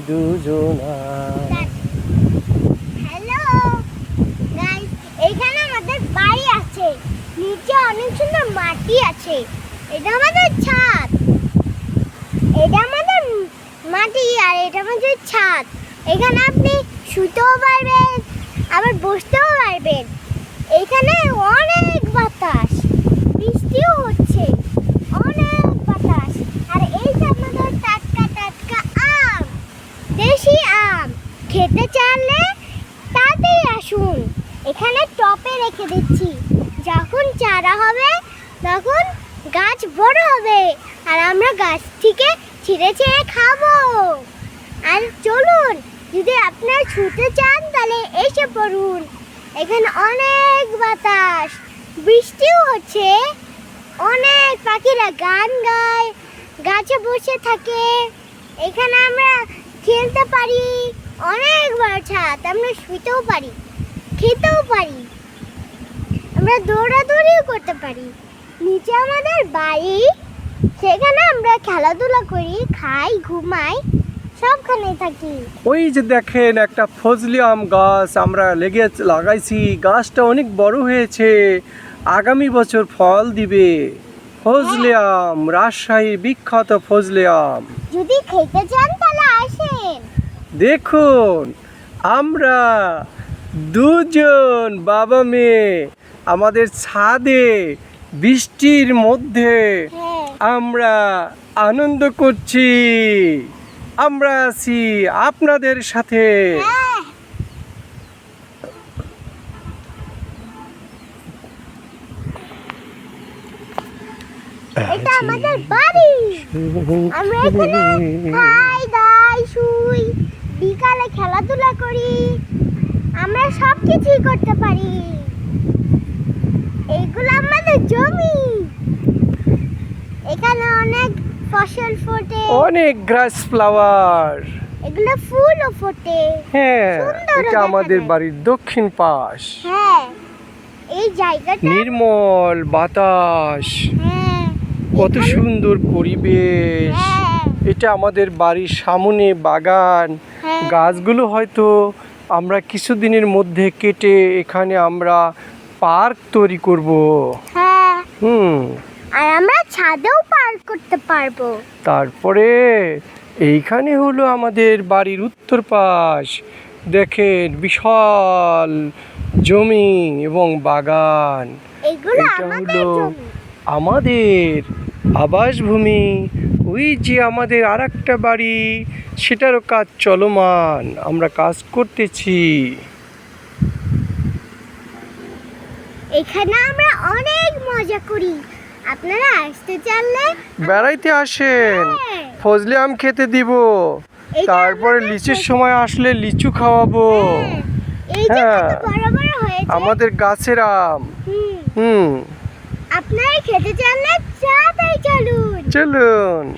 দুজনার। Hello guys, এইখানে আমাদের বাড়ি আছে, নিচে অনেক সুন্দর মাটি আছে। এটা আমাদের ছাদ, এটা আমাদের মাটি আর এটা আমাদের ছাদ। এখানে আপনি শুতেও পারবেন আবার বসতেও পারবেন। এখানে অনেক বাতাস, বৃষ্টিও হচ্ছে, অনেক বাতাস। আর এই যে আমাদের টাটকা টাটকা আম, দেশি আম খেতে চাইলে তাড়াতাড়ি আসুন। এখানে টপে রেখে দিচ্ছি, যখন চারা হবে তখন গাছ বড় হবে আর আমরা গাছ থেকে ছিঁড়ে ছিঁড়ে খাবো। আর চলুন, যদি আপনারা ছুটে চান তাহলে এসে পড়ুন। এখানে অনেক বাতাস, বৃষ্টিও হচ্ছে, অনেক পাখিরা গান গায়, গাছে বসে থাকে। এখানে আমরা খেলতে পারি, অনেক বড় ছাদ, আমরা শুতেও পারি, খেতেও পারি, আমরা দৌড়াদৌড়িও করতে পারি। নিচে আমাদের বাড়ি, সেখানে আমরা খেলাধুলা করি, খাই, ঘুমাই, সবখানে থাকি। ওই যে দেখেন একটা ফজলি আম গাছ আমরা লাগাইছি, গাছটা অনেক বড় হয়েছে, আগামী বছর ফল দিবে। ফজলি আম, রাজশাহীর বিখ্যাত ফজলি আম। যদি খেতে চান তাহলে আসেন। দেখুন, আমরা দুজন বাবা মেয়ে আমাদের ছাদে বৃষ্টির মধ্যে হ্যাঁ, আমরা আনন্দ করছি। আমরা আছি আপনাদের সাথে। হ্যাঁ। এটা আমাদের বাড়ি, আমরা এখানে খাই, দাই, শুই, বিকালে খেলাধুলা করি, আমরা সব কিছুই করতে পারি। এইগুলো আমাদের জমি, এখানে অনেক ফসল ফোটে, অনেক গ্রাস ফ্লাওয়ার। এগুলো ফুলও ফোটে। হ্যাঁ, সুন্দর এটা দেখা আমাদের যায়। বাড়ির দক্ষিণ পাশ। হ্যাঁ, এই জায়গাটা, নির্মল বাতাস, হ্যাঁ, কত এখানে- সুন্দর পরিবেশ। হ্যাঁ, এটা আমাদের বাড়ির সামনে বাগান। হ্যাঁ। গাছগুলো হয়তো আমরা কিছুদিনের মধ্যে কেটে এখানে আমরা পার্ক তৈরি করব। হ্যাঁ, হুম, আর আমরা ছাদেও পার্ক করতে পারবো। তারপরে এইখানে হলো আমাদের বাড়ির উত্তর পাশ। দেখেন বিশাল জমি এবং বাগান। এগুলো এটা আমাদের হলো জমি। আমাদের আবাসভূমি। ওই যে আমাদের আরেকটা বাড়ি, সেটারও কাজ চলমান, আমরা কাজ করতেছি। এখানে আমরা অনেক মজা করি, আপনারা আসতে চাইলে বেড়াইতে আসেন, হ্যাঁ, ফজলি আম খেতে দিব, এইটা তারপরে আমাদের লিচুর ফসল। সময় আসলে লিচু খাওয়াবো। হ্যাঁ, এই যে হ্যাঁ, কত বড় বড় হয়েছে। আমাদের গাছের আম। হুম, হুম, আপনারা খেতে চাইলে তাড়াতাড়ি চলুন। চলুন।